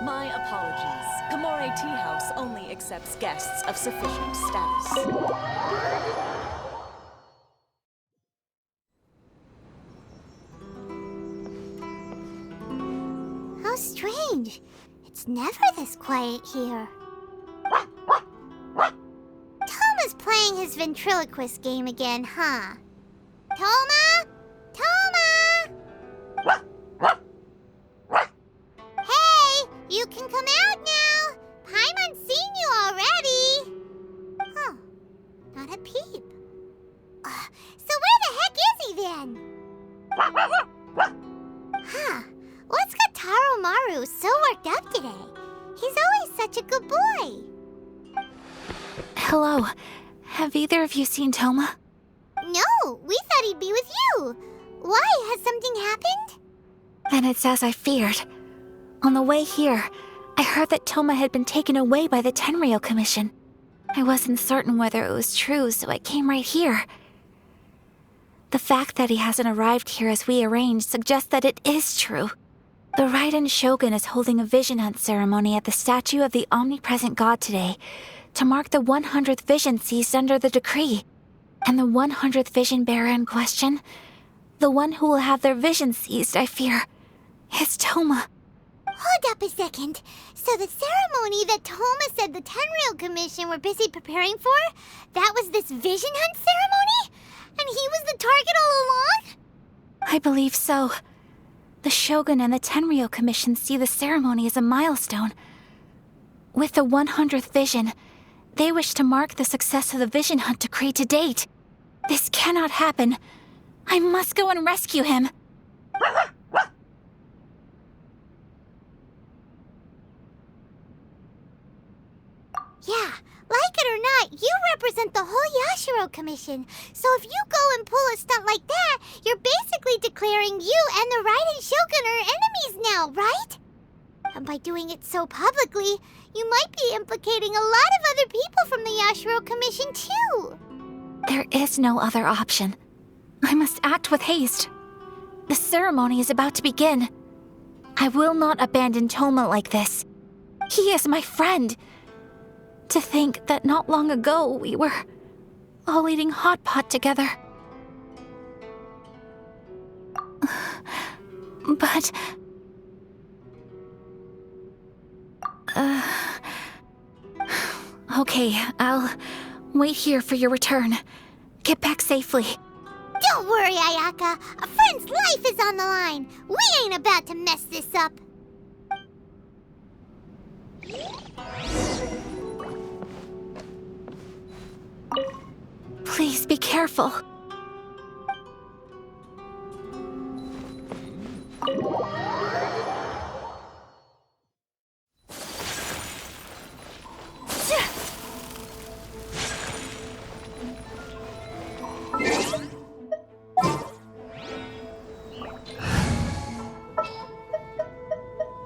My apologies. Kamore Tea House only accepts guests of sufficient status. How strange. It's never this quiet here. Toma's playing his ventriloquist game again, huh? Toma? Toma! Hey, you can come out now. Paimon's seen you already. Huh, not a peep. So where the heck is he then? Huh, what's got Taro Maru so worked up today? He's always such a good boy. Hello. Have either of you seen Toma? No, we thought he'd be with you. Why? Has something happened? Then it's as I feared. On the way here, I heard that Toma had been taken away by the Tenryou Commission. I wasn't certain whether it was true, so I came right here. The fact that he hasn't arrived here as we arranged suggests that it is true. The Raiden Shogun is holding a vision hunt ceremony at the statue of the omnipresent god today to mark the 100th vision seized under the decree. And the 100th vision bearer in question, the one who will have their vision seized, I fear, is Toma. Hold up a second. So the ceremony that Toma said the Tenryou Commission were busy preparing for, that was this vision hunt ceremony? And he was the target all along? I believe so. The Shogun and the Tenryou Commission see the ceremony as a milestone. With the 100th vision, they wish to mark the success of the vision hunt decree to date. This cannot happen. I must go and rescue him. Yeah, like it or not, you represent the whole Yashiro Commission. So if you go and pull a stunt like that, you're basically declaring you and the Raiden Shogun are enemies now, right? And by doing it so publicly, you might be implicating a lot of other people from the Yashiro Commission too. There is no other option. I must act with haste. The ceremony is about to begin. I will not abandon Toma like this. He is my friend. To think that not long ago we were all eating hot pot together. But... Okay, I'll wait here for your return. Get back safely. Don't worry, Ayaka. A friend's life is on the line. We ain't about to mess this up. Please be careful.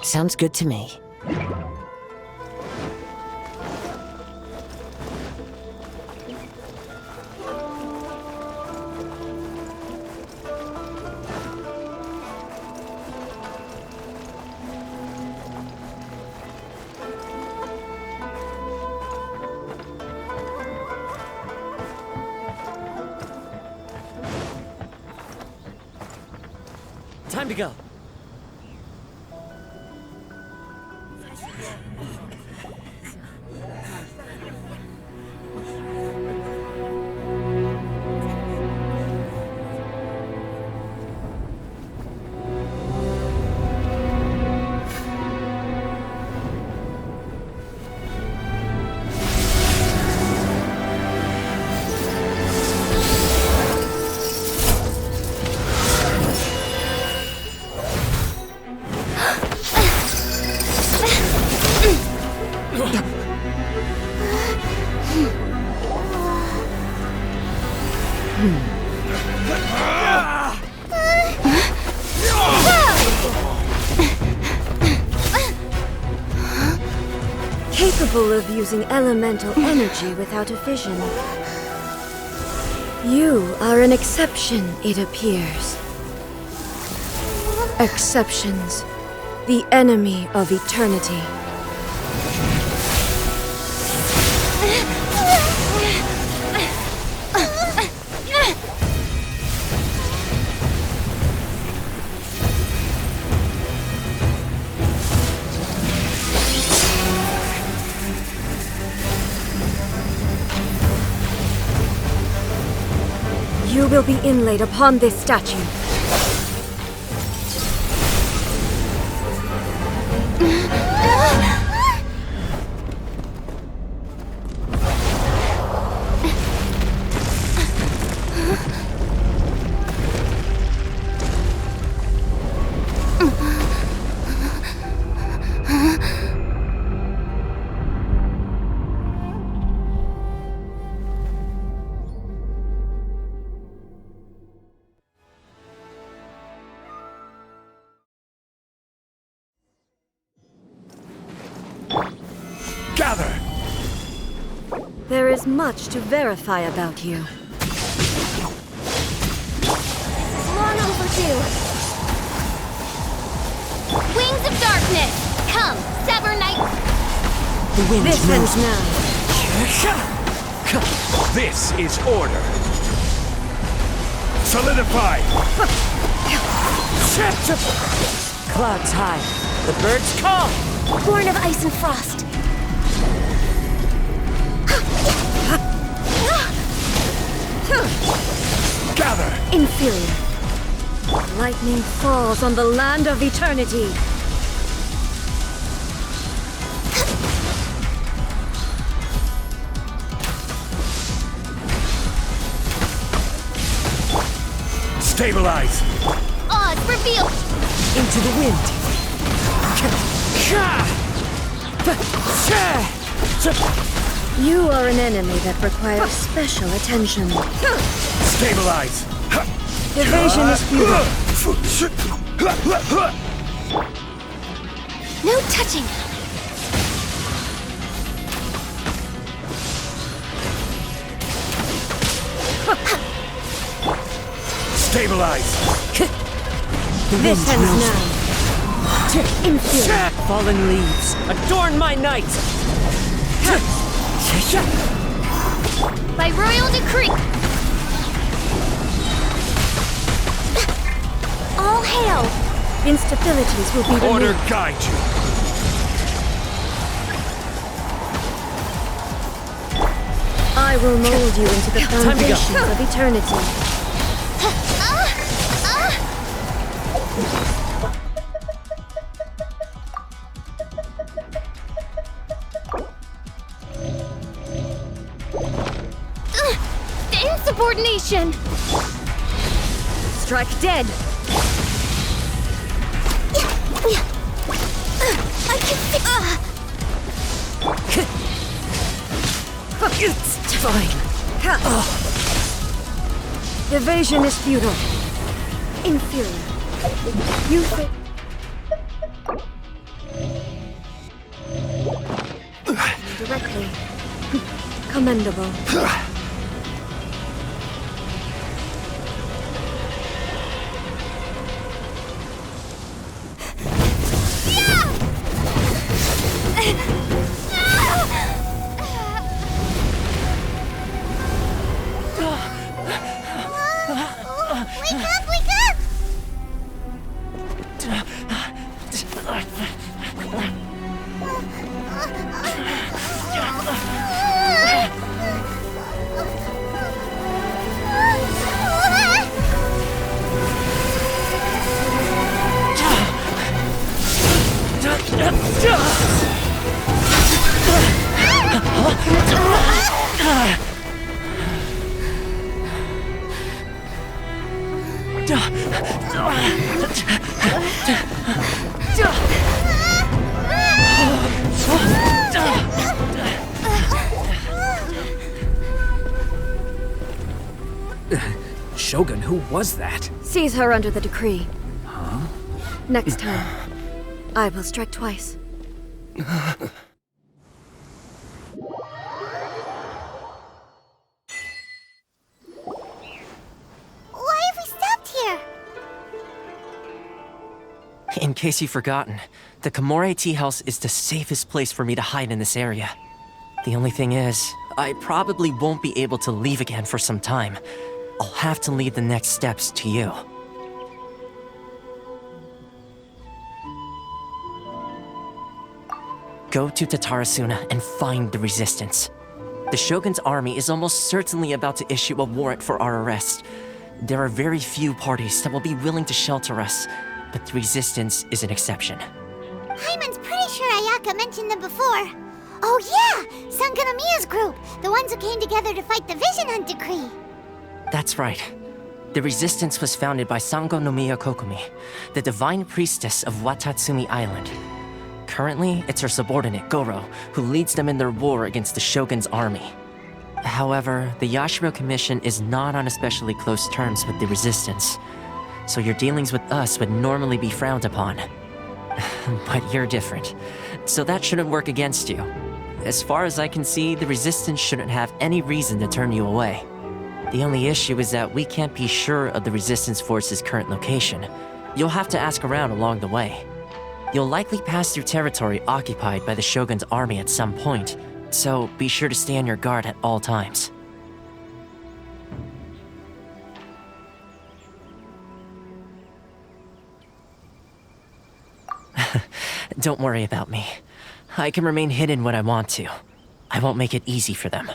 Sounds good to me. Time to go. Capable of using elemental energy without a vision. You are an exception, it appears. Exceptions The enemy of eternity. You will be inlaid upon this statue. Gather! There is much to verify about you. Long overdue. Wings of darkness! Come, sever night! The wind This ends moves. now. This is order. Solidify! Clouds high. The birds come! Born of ice and frost. Gather! Inferior. Lightning falls on the land of eternity. Stabilize! Oz revealed! Into the wind. You are an enemy that requires special attention. Stabilize! Evasion is futile. No touching! Stabilize! This ends now. Inferior. Fallen leaves. Adorn my night! By royal decree! All hail! Instabilities will be Order removed. guide you! I will mold you into the Time to go. foundations of eternity. Insubordination! Strike dead. I can It's fine. Evasion is futile. Inferior. You think... Directly. Commendable. Wake up! Wake up! Shogun, who was that? Seize her under the decree. Next time, I will strike twice. Why have we stopped here? In case you've forgotten, the Komore Tea House is the safest place for me to hide in this area. The only thing is, I probably won't be able to leave again for some time. I'll have to leave the next steps to you. Go to Tatarasuna and find the resistance. The Shogun's army is almost certainly about to issue a warrant for our arrest. There are very few parties that will be willing to shelter us, but the resistance is an exception. Hyman's pretty sure Ayaka mentioned them before. Oh yeah! Sanganamiya's group! The ones who came together to fight the Vision Hunt Decree! That's right. The resistance was founded by Sango no Miya Kokumi, the divine priestess of Watatsumi Island. Currently, it's her subordinate, Goro, who leads them in their war against the Shogun's army. However, the Yashiro Commission is not on especially close terms with the resistance, so your dealings with us would normally be frowned upon. But you're different, so that shouldn't work against you. As far as I can see, the resistance shouldn't have any reason to turn you away. The only issue is that we can't be sure of the resistance force's current location. You'll have to ask around along the way. You'll likely pass through territory occupied by the Shogun's army at some point, so be sure to stay on your guard at all times. Don't worry about me. I can remain hidden when I want to. I won't make it easy for them.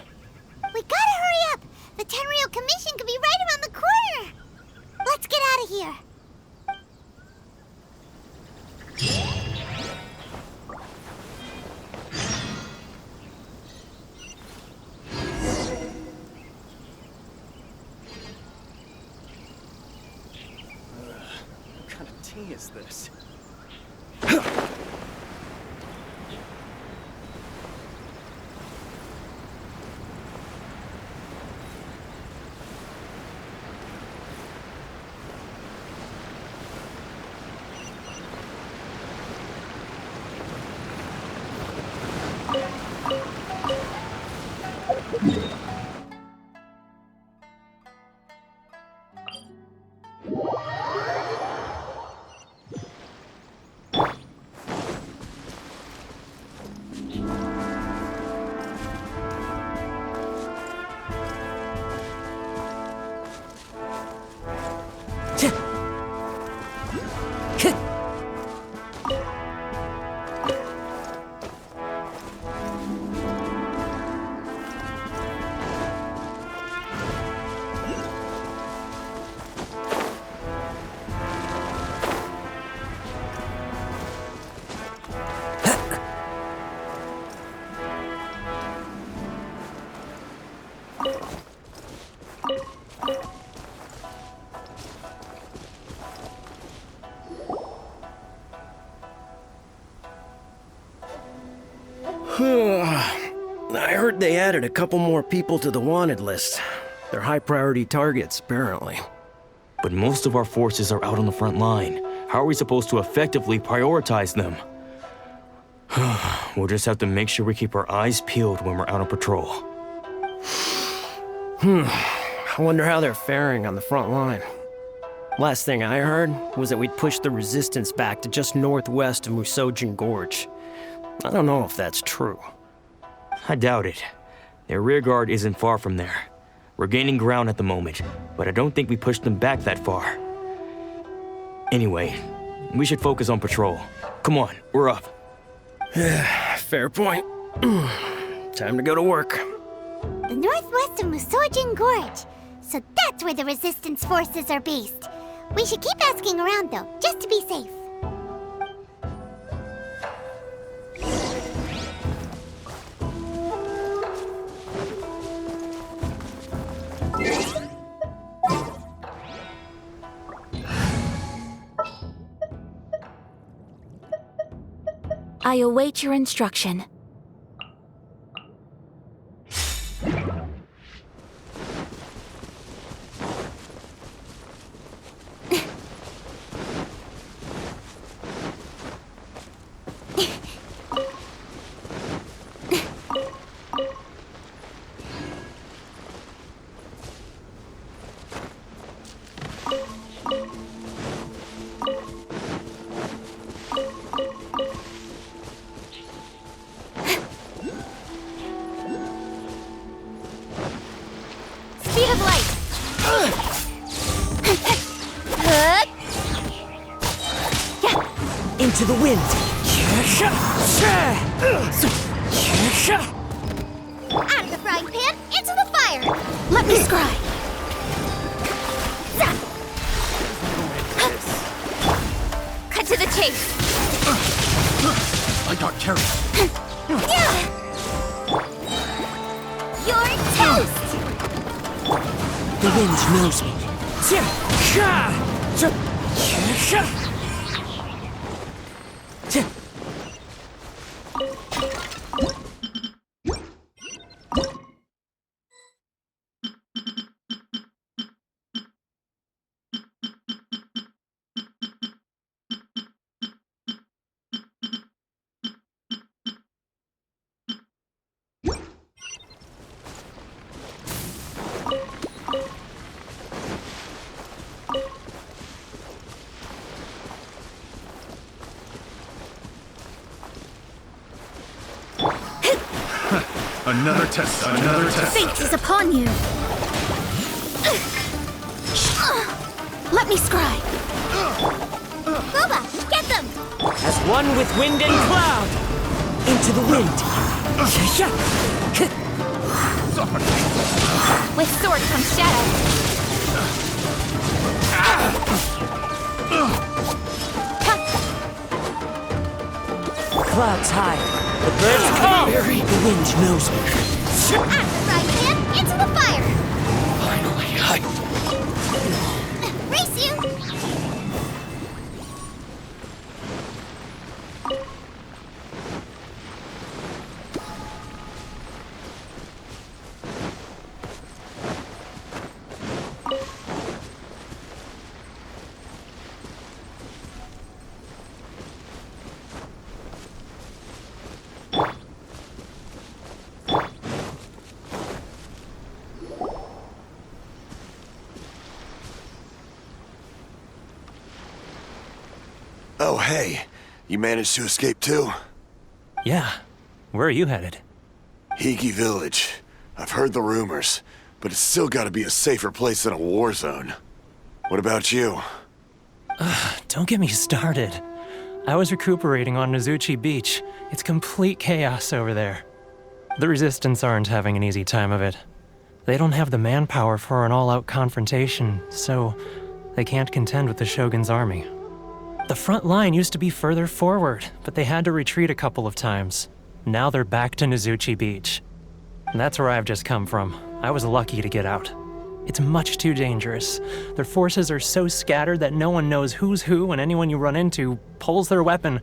We gotta hurry up! The Tenryou Commission could be right around the corner! Let's get out of here! What kind of tea is this? I heard they added a couple more people to the wanted list. They're high-priority targets, apparently. But most of our forces are out on the front line. How are we supposed to effectively prioritize them? We'll just have to make sure we keep our eyes peeled when we're out on patrol. I wonder how they're faring on the front line. Last thing I heard was that we'd pushed the resistance back to just northwest of Musojin Gorge. I don't know if that's true. I doubt it. Their rearguard isn't far from there. We're gaining ground at the moment, but I don't think we pushed them back that far. Anyway, we should focus on patrol. Come on, we're up. Fair point. Time to go to work. The northwest of Musojin Gorge. So that's where the resistance forces are based. We should keep asking around though, just to be safe. I await your instruction. wind! Out of the frying pan, into the fire! Let me scry! Cut to the chase! I got carried. You're toast! The wind knows me. Another test. Another test. Fate is upon you! Let me scry! Boba, get them! As one with wind and cloud! Into the wind! With sword comes shadow! Clouds high. The birds call! The wind knows me. Out of the frying pan, into the fire! Finally, Race you! Oh, hey. You managed to escape too? Yeah. Where are you headed? Hiki Village. I've heard the rumors, but it's still gotta be a safer place than a war zone. What about you? Don't get me started. I was recuperating on Nozuchi Beach. It's complete chaos over there. The Resistance aren't having an easy time of it. They don't have the manpower for an all-out confrontation, so they can't contend with the Shogun's army. The front line used to be further forward, but they had to retreat a couple of times. Now they're back to Nozuchi Beach. That's where I've just come from. I was lucky to get out. It's much too dangerous. Their forces are so scattered that no one knows who's who, and anyone you run into pulls their weapon.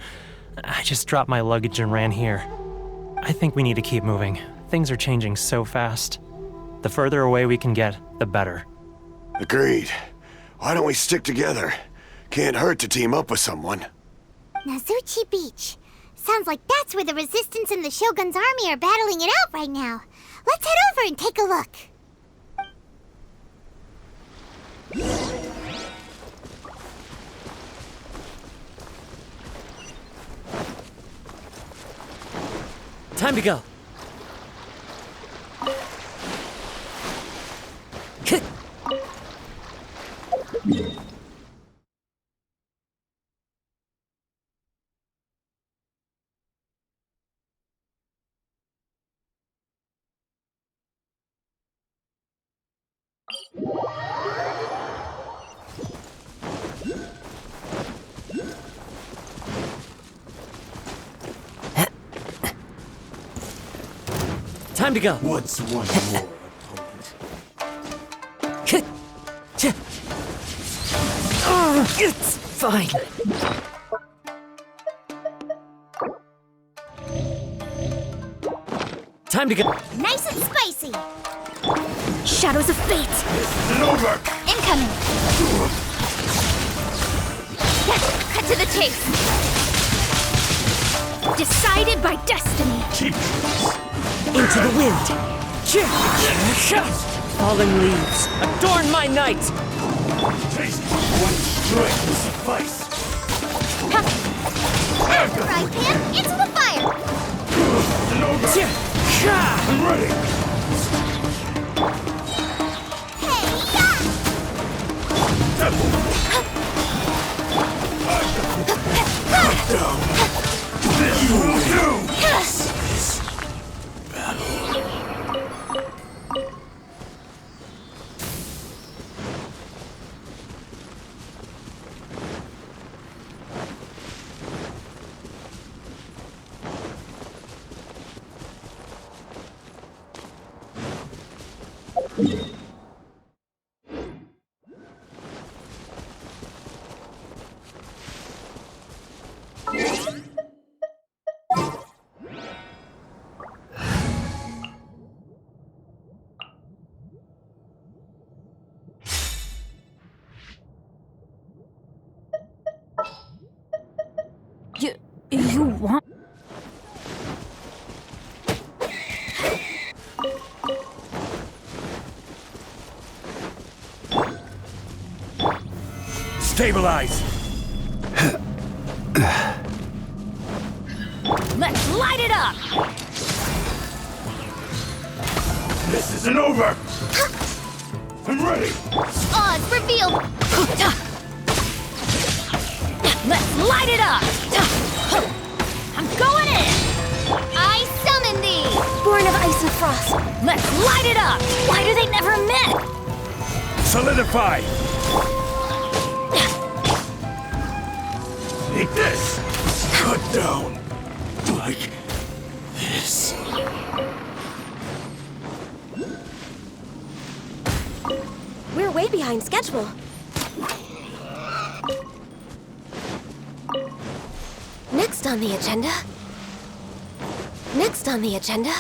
I just dropped my luggage and ran here. I think we need to keep moving. Things are changing so fast. The further away we can get, the better. Agreed. Why don't we stick together? Can't hurt to team up with someone. Nozuchi Beach. Sounds like that's where the Resistance and the Shogun's army are battling it out right now. Let's head over and take a look. Time to go. Time to go. What's one more opponent? It's fine. Time to go. Nice and spicy. Shadows of fate! Over! Incoming! Cut to the chase! Decided by destiny! Into the wind. Falling leaves, adorn my night. Taste one strike will suffice. Frying pan, into the fire! I'm ready! Hey-ya! Stabilize! Let's light it up! This isn't over! I'm ready! Oz, reveal! Let's light it up! I'm going in! I summon thee! Born of ice and frost. Let's light it up! Why do they never met? Solidify! Take this! Cut down! Like this. We're way behind schedule. Next on the agenda. Next on the agenda.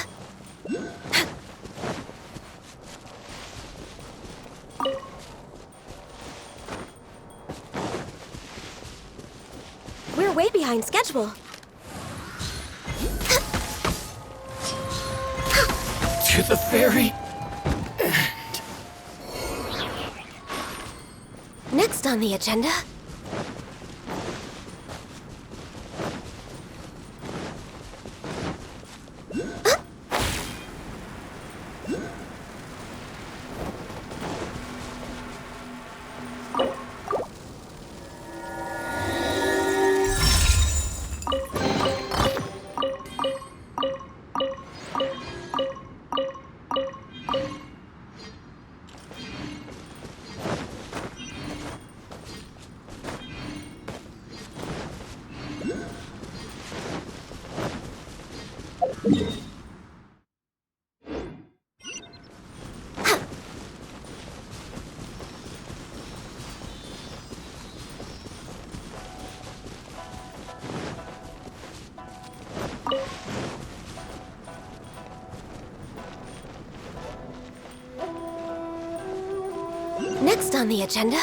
We're way behind schedule. To the very Next on the agenda. Next on the agenda.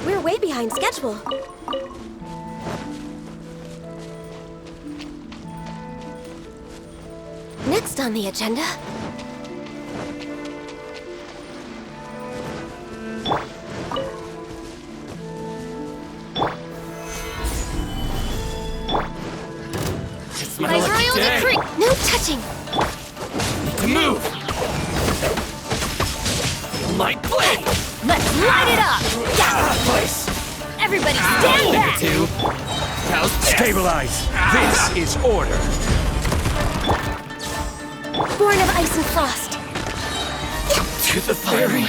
We're way behind schedule. Next on the agenda. my royal decree! No touching! to move! My blade! Let's light it up! Place! Everybody stand back! Stabilize! This is order! Born of ice and frost. To the very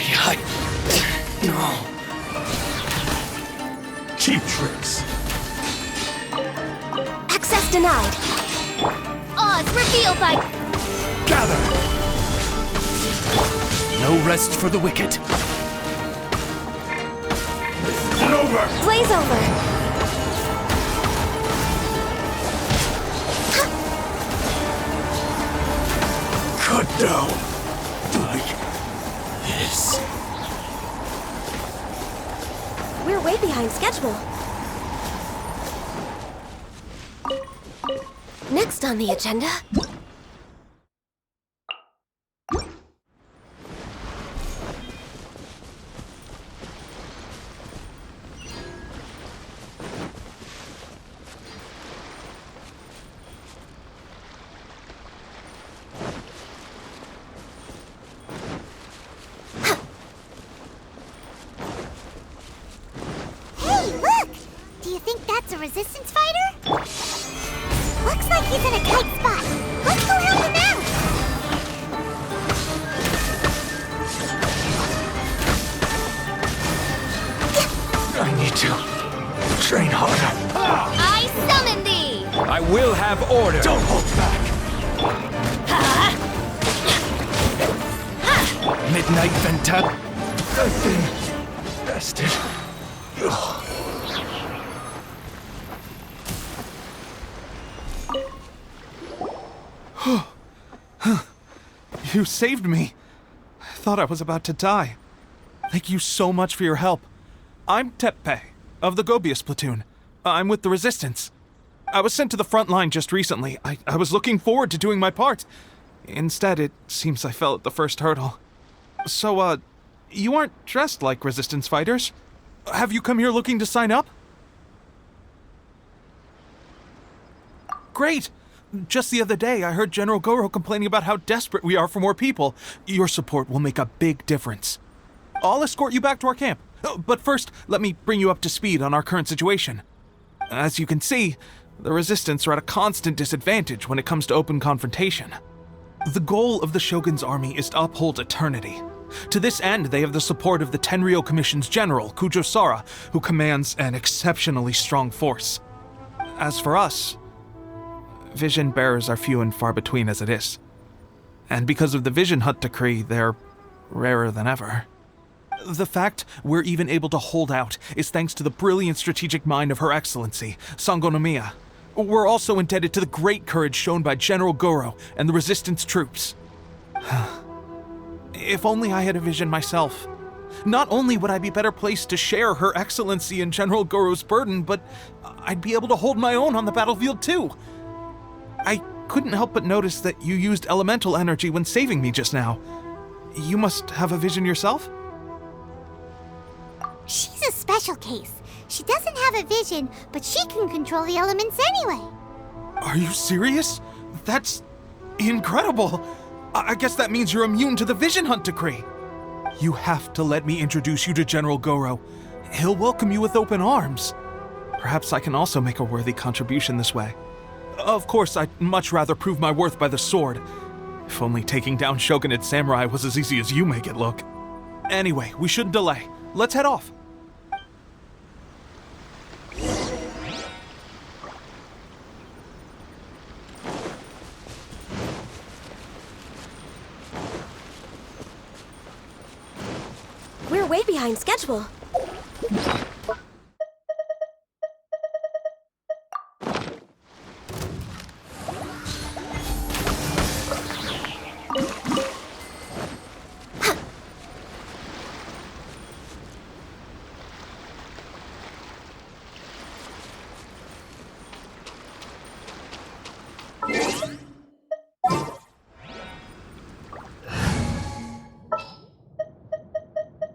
No. Cheap tricks. Access denied. Oz, reveal thy... Gather! No rest for the wicked. And over! Blaze over. Cut down. Like this. We're way behind schedule. Next on the agenda. Hey, look! Do you think that's a resistance fighter? have order. Don't hold back! Midnight Venta. That thing. Bastard. You saved me. I thought I was about to die. Thank you so much for your help. I'm Teppei, of the Gobius platoon. I'm with the Resistance. I was sent to the front line just recently. I was looking forward to doing my part. Instead, it seems I fell at the first hurdle. So, you aren't dressed like Resistance fighters? Have you come here looking to sign up? Great! Just the other day, I heard General Goro complaining about how desperate we are for more people. Your support will make a big difference. I'll escort you back to our camp. But first, let me bring you up to speed on our current situation. As you can see, the Resistance are at a constant disadvantage when it comes to open confrontation. The goal of the Shogun's army is to uphold eternity. To this end, they have the support of the Tenryou Commission's general, Kujo Sara, who commands an exceptionally strong force. As for us, vision bearers are few and far between as it is. And because of the Vision Hut decree, they're rarer than ever. The fact we're even able to hold out is thanks to the brilliant strategic mind of Her Excellency, Sango Nomiya. We're also indebted to the great courage shown by General Goro and the Resistance troops. If only I had a vision myself. Not only would I be better placed to share Her Excellency and General Goro's burden, but I'd be able to hold my own on the battlefield too. I couldn't help but notice that you used elemental energy when saving me just now. You must have a vision yourself? She's a special case. She doesn't have a vision, but she can control the elements anyway. Are you serious? That's incredible. I guess that means you're immune to the Vision Hunt decree. You have to let me introduce you to General Goro. He'll welcome you with open arms. Perhaps I can also make a worthy contribution this way. Of course, I'd much rather prove my worth by the sword. If only taking down Shogunate samurai was as easy as you make it look. Anyway, we shouldn't delay. Let's head off. We're way behind schedule.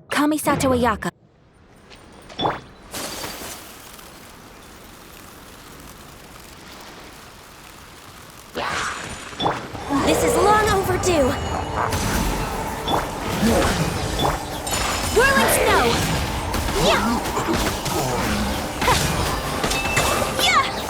Kamisato Ayaka. This is long overdue. Whirling snow! Yeah! Yeah!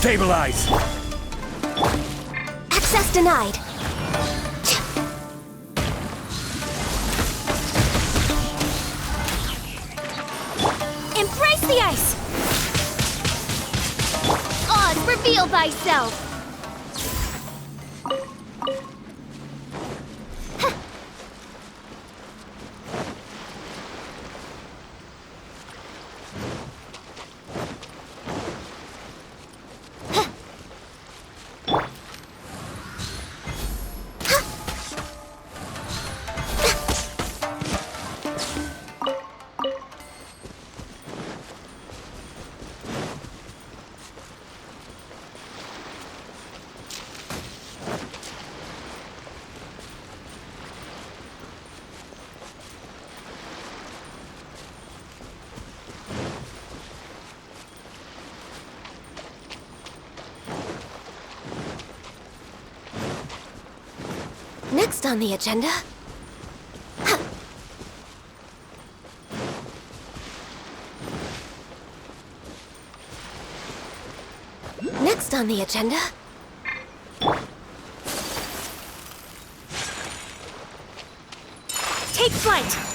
Stabilize! Access denied. Embrace the ice! Oz, reveal thyself! Next on the agenda... Next on the agenda... Take flight!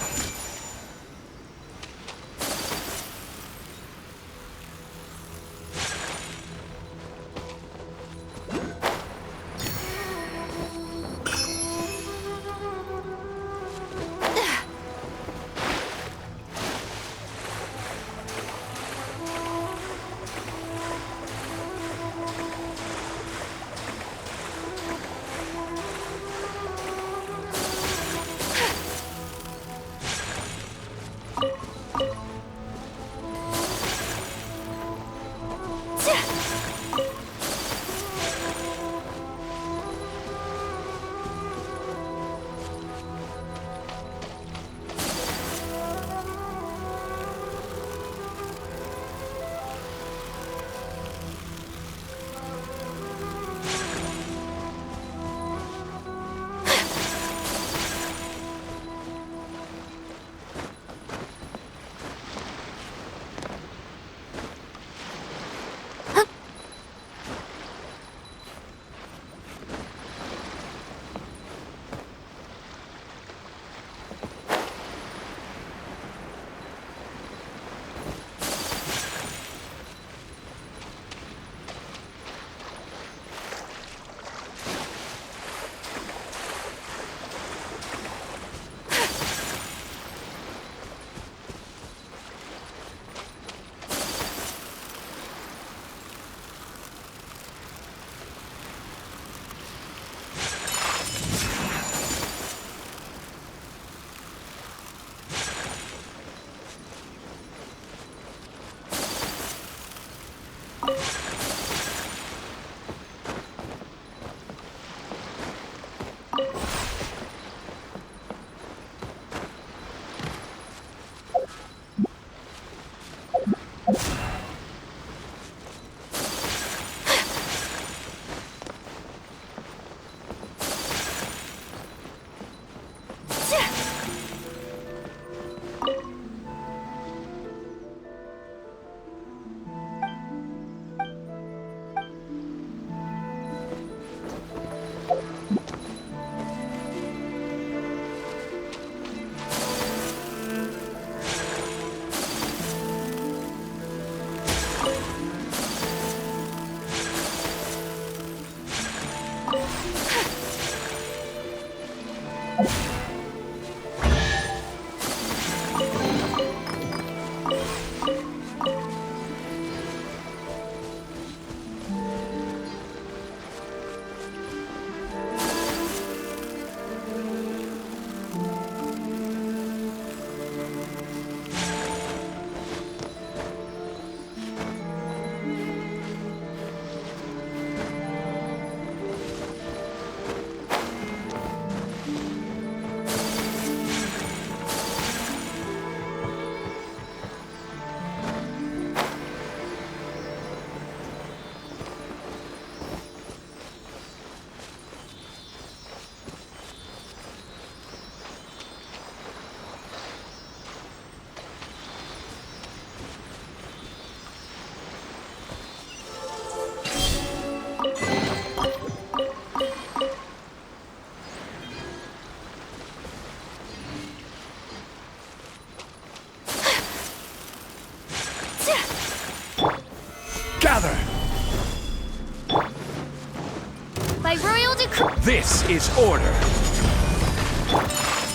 This is order.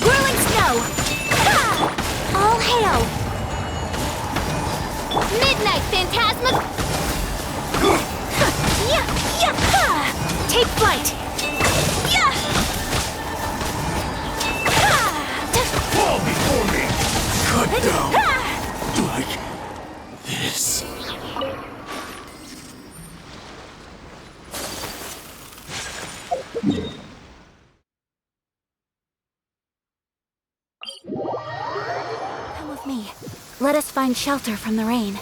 Whirling snow! Ah! All hail! Midnight Phantasma! Yeah! Yeah! Ah! Take flight! Yeah! Ah! Fall before me. Cut down. Ah! Like this. Come with me. Let us find shelter from the rain.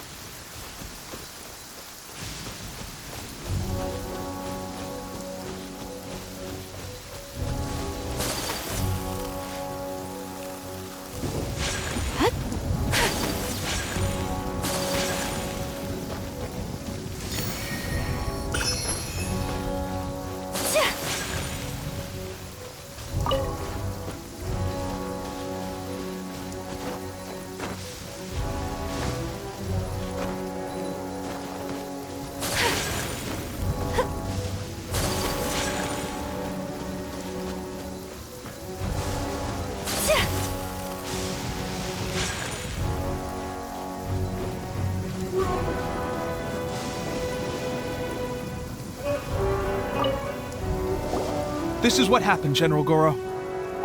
This is what happened, General Goro.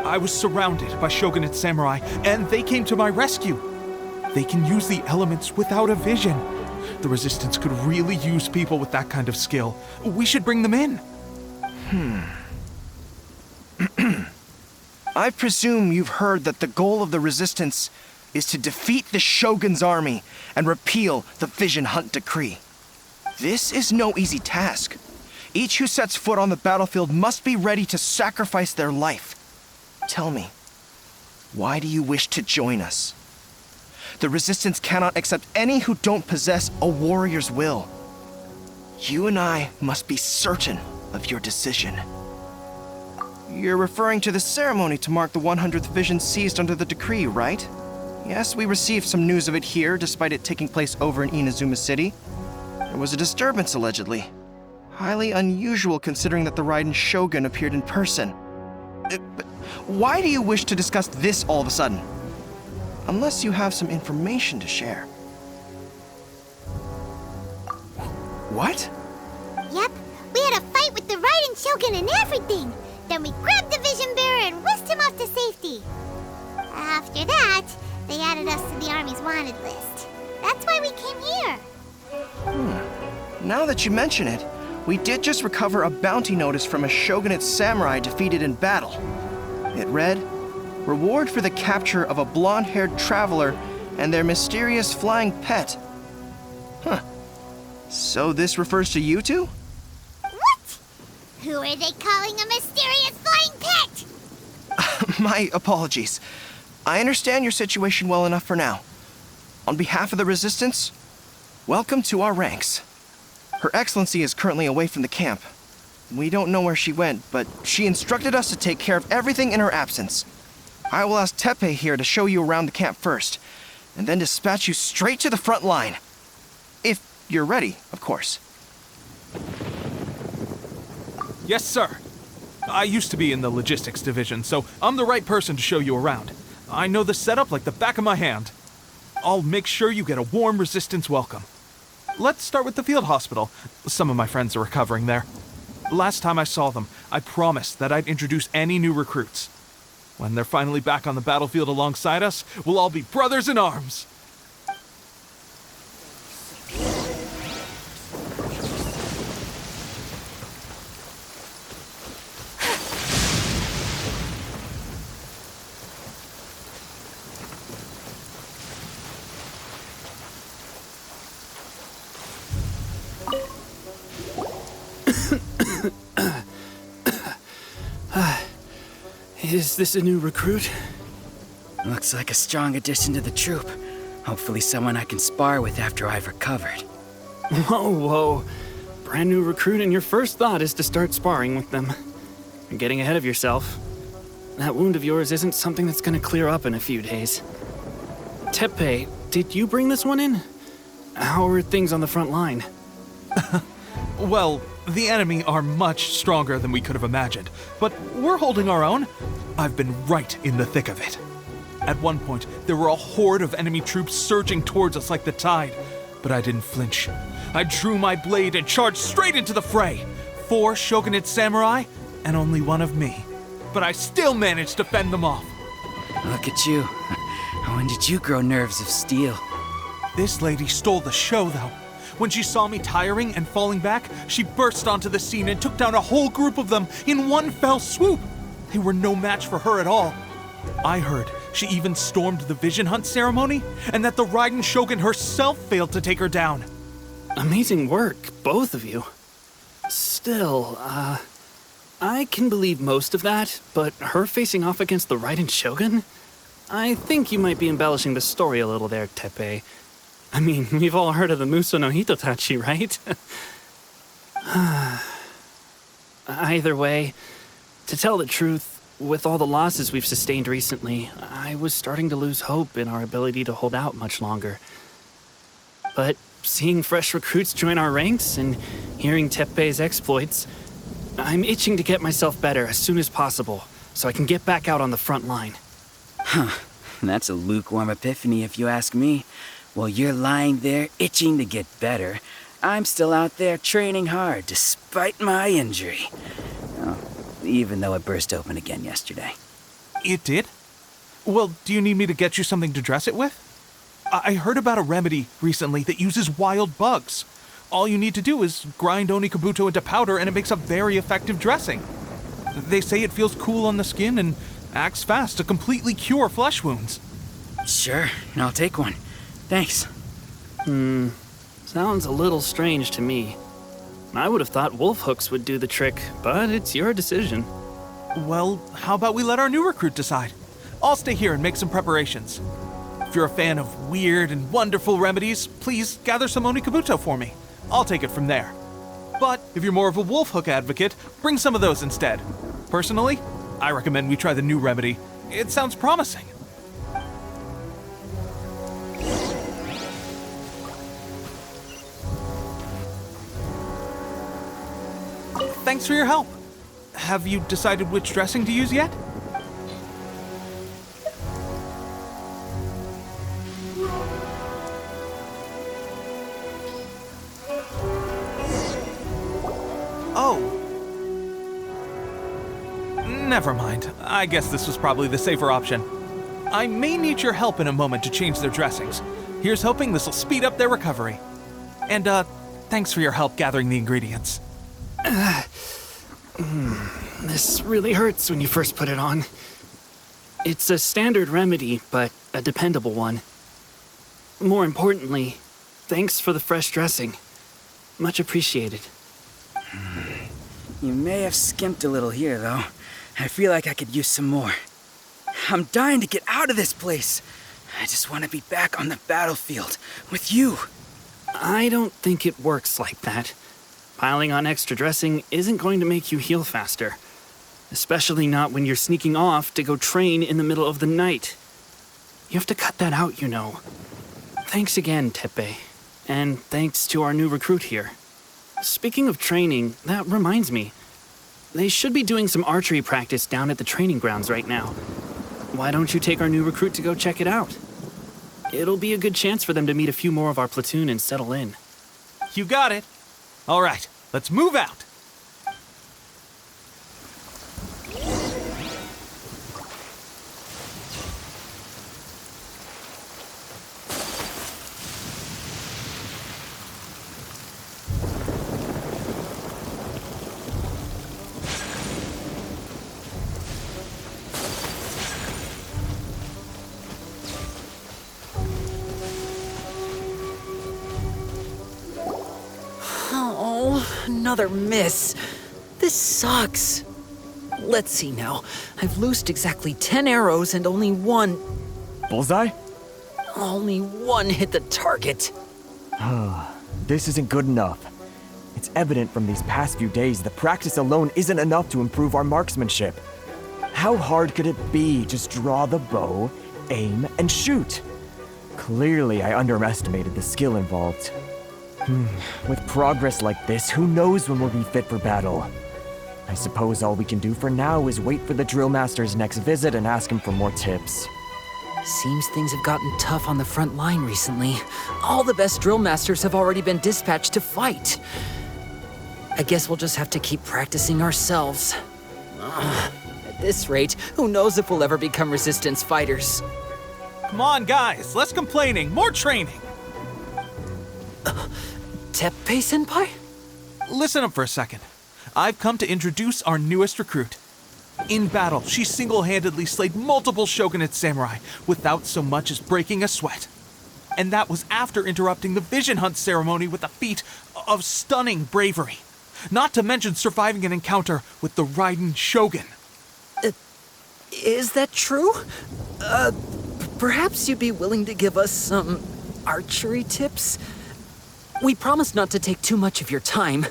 I was surrounded by Shogunate samurai, and they came to my rescue. They can use the elements without a vision. The Resistance could really use people with that kind of skill. We should bring them in. I presume you've heard that the goal of the Resistance is to defeat the Shogun's army and repeal the Vision Hunt Decree. This is no easy task. Each who sets foot on the battlefield must be ready to sacrifice their life. Tell me, why do you wish to join us? The Resistance cannot accept any who don't possess a warrior's will. You and I must be certain of your decision. You're referring to the ceremony to mark the 100th vision seized under the decree, right? Yes, we received some news of it here, despite it taking place over in Inazuma City. There was a disturbance, allegedly. Highly unusual considering that the Raiden Shogun appeared in person. But why do you wish to discuss this all of a sudden? Unless you have some information to share. What? Yep, we had a fight with the Raiden Shogun and everything. Then we grabbed the Vision Bearer and whisked him off to safety. After that, they added us to the Army's wanted list. That's why we came here. Now that you mention it, we did just recover a bounty notice from a Shogunate samurai defeated in battle. It read, "Reward for the capture of a blonde-haired traveler and their mysterious flying pet." Huh. So this refers to you two? What? Who are they calling a mysterious flying pet? My apologies. I understand your situation well enough for now. On behalf of the Resistance, welcome to our ranks. Her Excellency is currently away from the camp. We don't know where she went, but she instructed us to take care of everything in her absence. I will ask Teppei here to show you around the camp first, and then dispatch you straight to the front line. If you're ready, of course. Yes, sir. I used to be in the logistics division, so I'm the right person to show you around. I know the setup like the back of my hand. I'll make sure you get a warm Resistance welcome. Let's start with the field hospital. Some of my friends are recovering there. Last time I saw them, I promised that I'd introduce any new recruits. When they're finally back on the battlefield alongside us, we'll all be brothers in arms. Is this a new recruit? Looks like a strong addition to the troop. Hopefully someone I can spar with after I've recovered. Whoa. Brand new recruit and your first thought is to start sparring with them. You're getting ahead of yourself. That wound of yours isn't something that's gonna clear up in a few days. Teppei, did you bring this one in? How are things on the front line? Well, The enemy are much stronger than we could have imagined, but we're holding our own. I've been right in the thick of it. At one point, there were a horde of enemy troops surging towards us like the tide, but I didn't flinch. I drew my blade and charged straight into the fray. 4 shogunate samurai, and only 1 of me. But I still managed to fend them off. Look at you. When did you grow nerves of steel? This lady stole the show, though. When she saw me tiring and falling back, she burst onto the scene and took down a whole group of them in one fell swoop. They were no match for her at all. I heard she even stormed the vision hunt ceremony, and that the Raiden Shogun herself failed to take her down. Amazing work, both of you. Still, I can believe most of that, but her facing off against the Raiden Shogun? I think you might be embellishing the story a little there, Teppei. I mean, we've all heard of the Muso no Hitotachi, right? Either way, to tell the truth, with all the losses we've sustained recently, I was starting to lose hope in our ability to hold out much longer. But seeing fresh recruits join our ranks and hearing Teppei's exploits, I'm itching to get myself better as soon as possible so I can get back out on the front line. Huh. That's a lukewarm epiphany if you ask me. While you're lying there itching to get better, I'm still out there training hard despite my injury. Oh, even though it burst open again yesterday. It did? Well, do you need me to get you something to dress it with? I heard about a remedy recently that uses wild bugs. All you need to do is grind Onikabuto into powder and it makes a very effective dressing. They say it feels cool on the skin and acts fast to completely cure flesh wounds. Sure, I'll take one. Thanks. Sounds a little strange to me. I would have thought wolf hooks would do the trick, but it's your decision. Well, how about we let our new recruit decide? I'll stay here and make some preparations. If you're a fan of weird and wonderful remedies, please gather some Onikabuto for me. I'll take it from there. But if you're more of a wolf hook advocate, bring some of those instead. Personally, I recommend we try the new remedy. It sounds promising. Thanks for your help. Have you decided which dressing to use yet? Oh. Never mind. I guess this was probably the safer option. I may need your help in a moment to change their dressings. Here's hoping this will speed up their recovery. And, thanks for your help gathering the ingredients. This really hurts when you first put it on. It's a standard remedy, but a dependable one. More importantly, thanks for the fresh dressing. Much appreciated. You may have skimped a little here, though. I feel like I could use some more. I'm dying to get out of this place. I just want to be back on the battlefield with you. I don't think it works like that. Piling on extra dressing isn't going to make you heal faster. Especially not when you're sneaking off to go train in the middle of the night. You have to cut that out, you know. Thanks again, Teppei. And thanks to our new recruit here. Speaking of training, that reminds me. They should be doing some archery practice down at the training grounds right now. Why don't you take our new recruit to go check it out? It'll be a good chance for them to meet a few more of our platoon and settle in. You got it. All right, let's move out. Another miss. This sucks. Let's see now. I've loosed exactly 10 arrows and only one... Bullseye? Only one hit the target. This isn't good enough. It's evident from these past few days the practice alone isn't enough to improve our marksmanship. How hard could it be? Just draw the bow, aim, and shoot. Clearly, I underestimated the skill involved. With progress like this, who knows when we'll be fit for battle? I suppose all we can do for now is wait for the drill master's next visit and ask him for more tips. Seems things have gotten tough on the front line recently. All the best drill masters have already been dispatched to fight. I guess we'll just have to keep practicing ourselves. At this rate, who knows if we'll ever become resistance fighters. Come on, guys, less complaining, more training. Teppei-senpai? Listen up for a second. I've come to introduce our newest recruit. In battle, she single-handedly slayed multiple shogunate samurai without so much as breaking a sweat. And that was after interrupting the vision hunt ceremony with a feat of stunning bravery. Not to mention surviving an encounter with the Raiden Shogun. Is that true? Perhaps you'd be willing to give us some archery tips? We promise not to take too much of your time.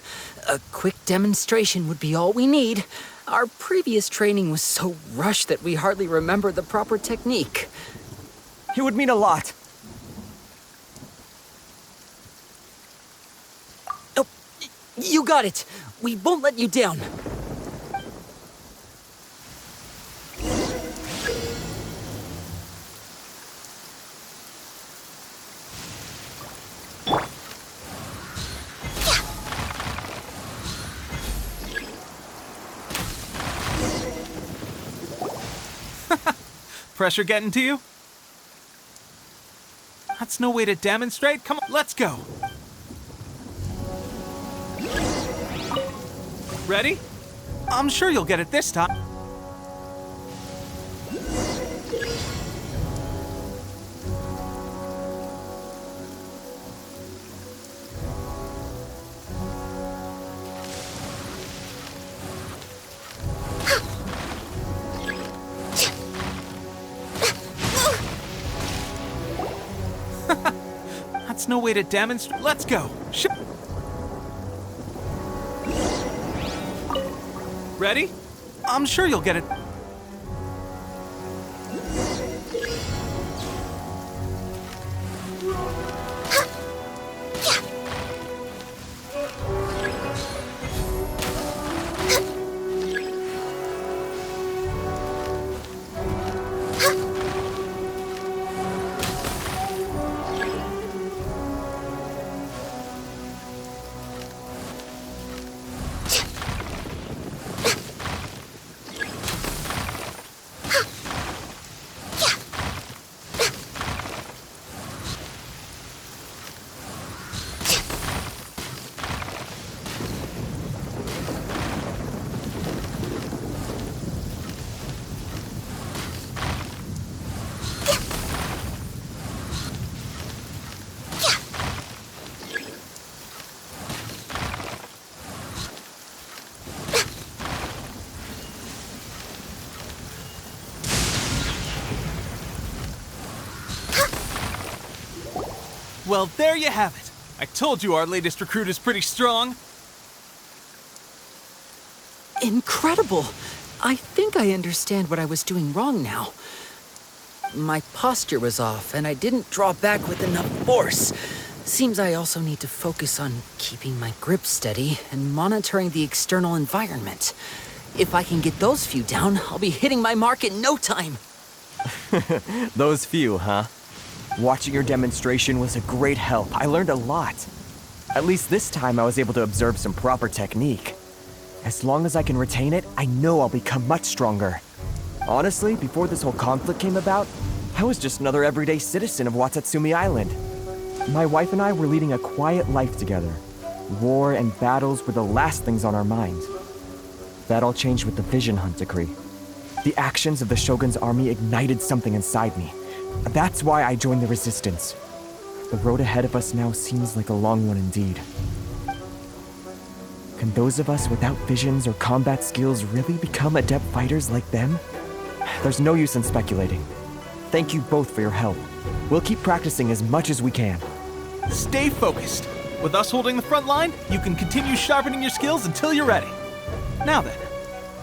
A quick demonstration would be all we need. Our previous training was so rushed that we hardly remember the proper technique. It would mean a lot. Oh, you got it. We won't let you down. Pressure getting to you? That's no way to demonstrate. Come on, let's go. Ready? I'm sure you'll get it this time. That's no way to demonstrate. Let's go. Ready? I'm sure you'll get it. Well, there you have it. I told you our latest recruit is pretty strong. Incredible! I think I understand what I was doing wrong now. My posture was off, and I didn't draw back with enough force. Seems I also need to focus on keeping my grip steady and monitoring the external environment. If I can get those few down, I'll be hitting my mark in no time. Those few, huh? Watching your demonstration was a great help. I learned a lot. At least this time I was able to observe some proper technique. As long as I can retain it, I know I'll become much stronger. Honestly, before this whole conflict came about, I was just another everyday citizen of Watatsumi Island. My wife and I were leading a quiet life together. War and battles were the last things on our mind. That all changed with the Vision Hunt decree. The actions of the Shogun's army ignited something inside me. That's why I joined the Resistance. The road ahead of us now seems like a long one indeed. Can those of us without visions or combat skills really become adept fighters like them? There's no use in speculating. Thank you both for your help. We'll keep practicing as much as we can. Stay focused. With us holding the front line, you can continue sharpening your skills until you're ready. Now then,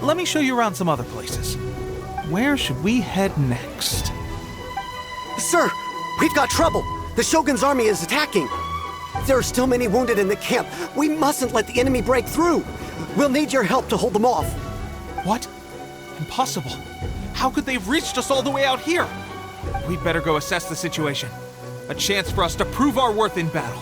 let me show you around some other places. Where should we head next? Sir, we've got trouble. The Shogun's army is attacking. There are still many wounded in the camp. We mustn't let the enemy break through. We'll need your help to hold them off. What? Impossible. How could they have reached us all the way out here? We'd better go assess the situation. A chance for us to prove our worth in battle.